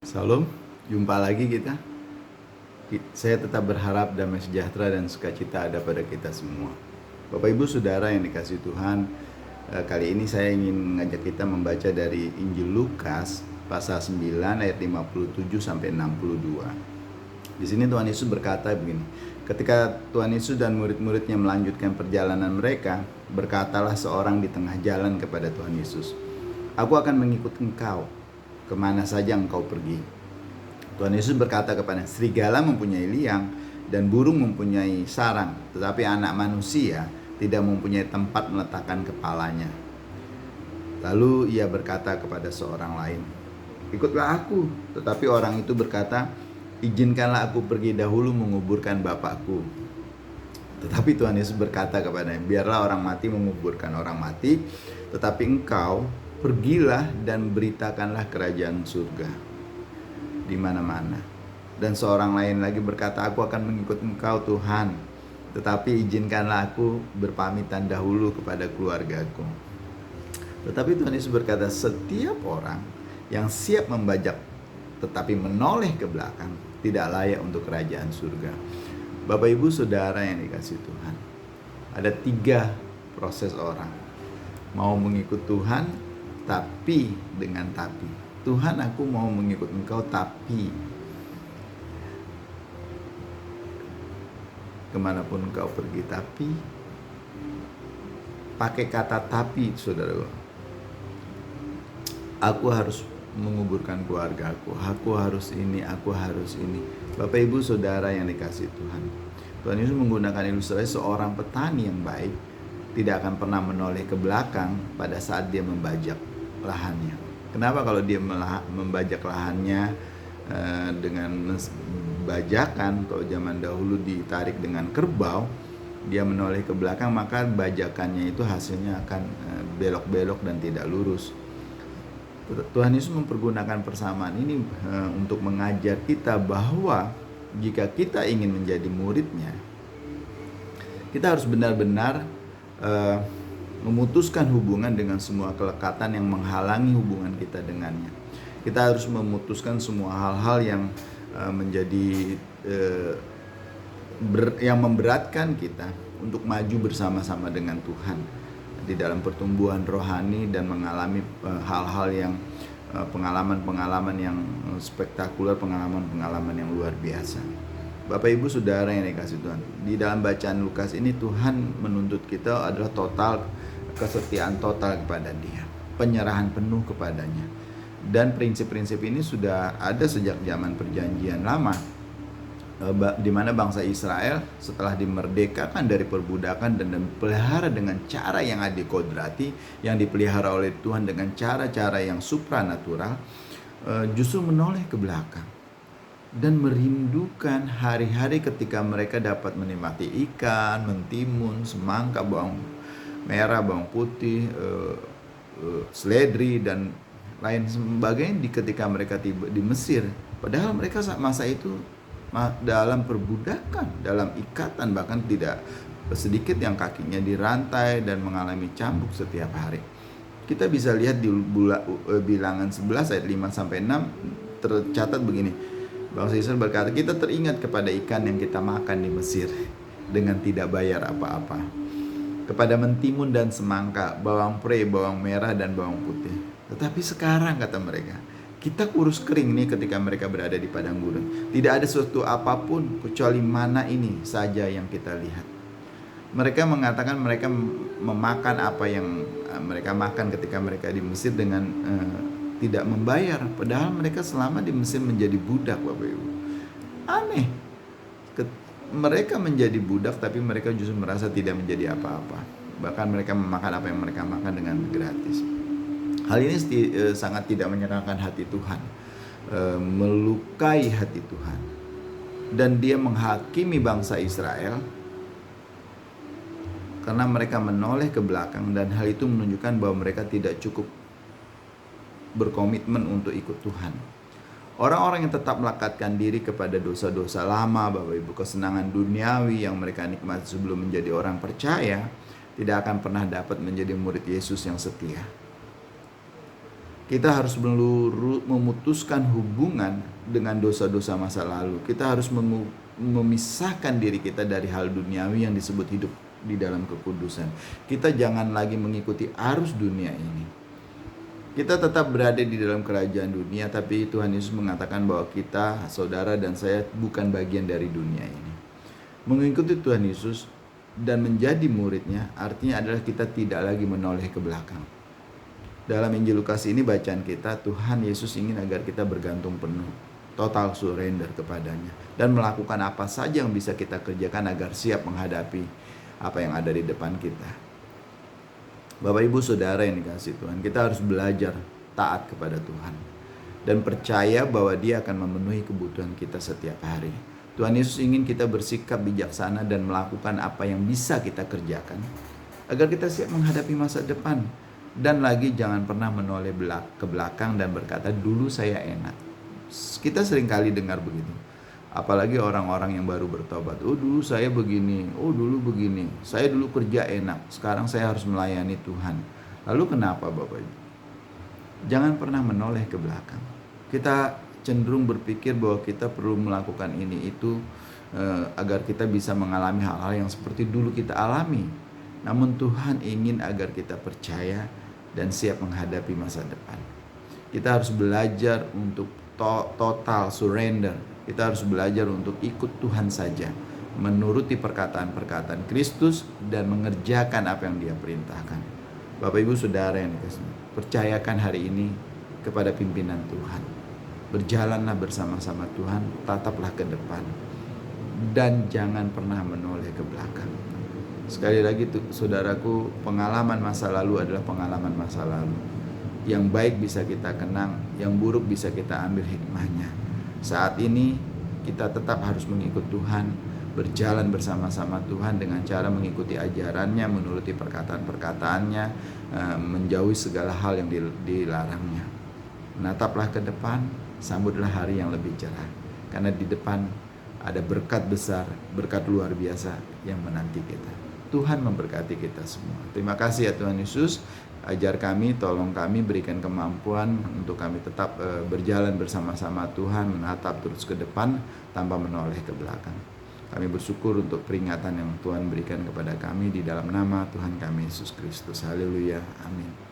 Salam, jumpa lagi kita. Saya tetap berharap damai sejahtera dan sukacita ada pada kita semua. Bapak Ibu Saudara yang dikasihi Tuhan, kali ini saya ingin mengajak kita membaca dari Injil Lukas pasal 9 ayat 57 sampai 62. Di sini Tuhan Yesus berkata begini, ketika Tuhan Yesus dan murid-muridnya melanjutkan perjalanan mereka, berkatalah seorang di tengah jalan kepada Tuhan Yesus, "Aku akan mengikut engkau, kemana saja engkau pergi." Tuhan Yesus berkata kepada, serigala mempunyai liang dan burung mempunyai sarang, tetapi anak manusia tidak mempunyai tempat meletakkan kepalanya. Lalu ia berkata kepada seorang lain, "Ikutlah aku." Tetapi orang itu berkata, "Izinkanlah aku pergi dahulu menguburkan bapakku." Tetapi Tuhan Yesus berkata kepadanya, "Biarlah orang mati menguburkan orang mati, tetapi engkau pergilah dan beritakanlah kerajaan surga di mana-mana." Dan seorang lain lagi berkata, "Aku akan mengikut engkau Tuhan, tetapi izinkanlah aku berpamitan dahulu kepada keluargaku." Tetapi Tuhan Yesus berkata, setiap orang yang siap membajak tetapi menoleh ke belakang tidak layak untuk kerajaan surga. Bapak Ibu Saudara yang dikasihi Tuhan, ada 3 proses orang mau mengikut Tuhan, tapi dengan tapi. "Tuhan, aku mau mengikut engkau, tapi kemanapun engkau pergi." Tapi, pakai kata tapi, saudara. Aku harus menguburkan keluargaku, aku harus ini, aku harus ini. Bapak Ibu Saudara yang dikasihi Tuhan, Tuhan Yesus menggunakan ilustrasi seorang petani yang baik tidak akan pernah menoleh ke belakang pada saat dia membajak lahannya. Kenapa? Kalau dia membajak lahannya dengan bajakan, kalau zaman dahulu ditarik dengan kerbau, dia menoleh ke belakang, maka bajakannya itu hasilnya akan belok-belok dan tidak lurus. Tuhan Yesus mempergunakan persamaan ini untuk mengajar kita bahwa jika kita ingin menjadi muridnya, kita harus benar-benar memutuskan hubungan dengan semua kelekatan yang menghalangi hubungan kita dengannya. Kita harus memutuskan semua hal-hal yang menjadi yang memberatkan kita untuk maju bersama-sama dengan Tuhan di dalam pertumbuhan rohani dan mengalami hal-hal yang pengalaman-pengalaman yang spektakuler, pengalaman-pengalaman yang luar biasa. Bapak Ibu Saudara yang dikasihi Tuhan, di dalam bacaan Lukas ini Tuhan menuntut kita adalah total kesetiaan total kepada Dia, penyerahan penuh kepadanya. Dan prinsip-prinsip ini sudah ada sejak zaman Perjanjian Lama, di mana bangsa Israel setelah dimerdekakan dari perbudakan dan dipelihara dengan cara yang adikodrati, yang dipelihara oleh Tuhan dengan cara-cara yang supranatural, justru menoleh ke belakang dan merindukan hari-hari ketika mereka dapat menikmati ikan, mentimun, semangka, bawang merah, bawang putih, seledri dan lain sebagainya ketika mereka tiba di Mesir. Padahal mereka saat masa itu dalam perbudakan, dalam ikatan, bahkan tidak sedikit yang kakinya dirantai dan mengalami cambuk setiap hari. Kita bisa lihat di Bilangan 11 ayat 5 sampai 6 tercatat begini. Bangsa Israel berkata, "Kita teringat kepada ikan yang kita makan di Mesir dengan tidak bayar apa-apa, kepada mentimun dan semangka, bawang pre, bawang merah dan bawang putih. Tetapi sekarang," kata mereka, "kita kurus kering nih," ketika mereka berada di padang gurun. "Tidak ada sesuatu apapun kecuali mana ini saja yang kita lihat." Mereka mengatakan mereka memakan apa yang mereka makan ketika mereka di Mesir dengan tidak membayar. Padahal mereka selama di Mesir menjadi budak, Bapak Ibu. Aneh. Mereka menjadi budak tapi mereka justru merasa tidak menjadi apa-apa. Bahkan mereka memakan apa yang mereka makan dengan gratis. Hal ini sangat tidak menyenangkan hati Tuhan, melukai hati Tuhan. Dan Dia menghakimi bangsa Israel karena mereka menoleh ke belakang, dan hal itu menunjukkan bahwa mereka tidak cukup berkomitmen untuk ikut Tuhan. Orang-orang yang tetap melekatkan diri kepada dosa-dosa lama, Bapak Ibu, kesenangan duniawi yang mereka nikmati sebelum menjadi orang percaya, tidak akan pernah dapat menjadi murid Yesus yang setia. Kita harus memutuskan hubungan dengan dosa-dosa masa lalu. Kita harus memisahkan diri kita dari hal duniawi yang disebut hidup di dalam kekudusan. Kita jangan lagi mengikuti arus dunia ini. Kita tetap berada di dalam kerajaan dunia, tapi Tuhan Yesus mengatakan bahwa kita, saudara dan saya, bukan bagian dari dunia ini. Mengikuti Tuhan Yesus dan menjadi muridnya artinya adalah kita tidak lagi menoleh ke belakang. Dalam Injil Lukas ini bacaan kita, Tuhan Yesus ingin agar kita bergantung penuh, total surrender kepadanya, dan melakukan apa saja yang bisa kita kerjakan agar siap menghadapi apa yang ada di depan kita. Bapak Ibu Saudara yang dikasihi Tuhan, kita harus belajar taat kepada Tuhan dan percaya bahwa Dia akan memenuhi kebutuhan kita setiap hari. Tuhan Yesus ingin kita bersikap bijaksana dan melakukan apa yang bisa kita kerjakan agar kita siap menghadapi masa depan. Dan lagi jangan pernah menoleh ke belakang dan berkata, dulu saya enak. Kita sering kali dengar begitu. Apalagi orang-orang yang baru bertobat. Oh dulu saya begini, oh dulu begini. Saya dulu kerja enak, sekarang saya harus melayani Tuhan. Lalu kenapa Bapak Ibu? Jangan pernah menoleh ke belakang. Kita cenderung berpikir bahwa kita perlu melakukan ini itu agar kita bisa mengalami hal-hal yang seperti dulu kita alami. Namun Tuhan ingin agar kita percaya dan siap menghadapi masa depan. Kita harus belajar untuk total surrender. Kita harus belajar untuk ikut Tuhan saja, menuruti perkataan-perkataan Kristus dan mengerjakan apa yang Dia perintahkan. Bapak Ibu Saudara yang dikasihi, percayakan hari ini kepada pimpinan Tuhan. Berjalanlah bersama-sama Tuhan, tataplah ke depan, dan jangan pernah menoleh ke belakang. Sekali lagi saudaraku, pengalaman masa lalu adalah pengalaman masa lalu. Yang baik bisa kita kenang, yang buruk bisa kita ambil hikmahnya. Saat ini kita tetap harus mengikut Tuhan, berjalan bersama-sama Tuhan dengan cara mengikuti ajarannya, menuruti perkataan-perkataannya, menjauhi segala hal yang dilarangnya. Menataplah ke depan, sambutlah hari yang lebih cerah, karena di depan ada berkat besar, berkat luar biasa yang menanti kita. Tuhan memberkati kita semua. Terima kasih ya Tuhan Yesus. Ajar kami, tolong kami, berikan kemampuan untuk kami tetap berjalan bersama-sama Tuhan, menatap terus ke depan tanpa menoleh ke belakang. Kami bersyukur untuk peringatan yang Tuhan berikan kepada kami di dalam nama Tuhan kami Yesus Kristus. Haleluya. Amin.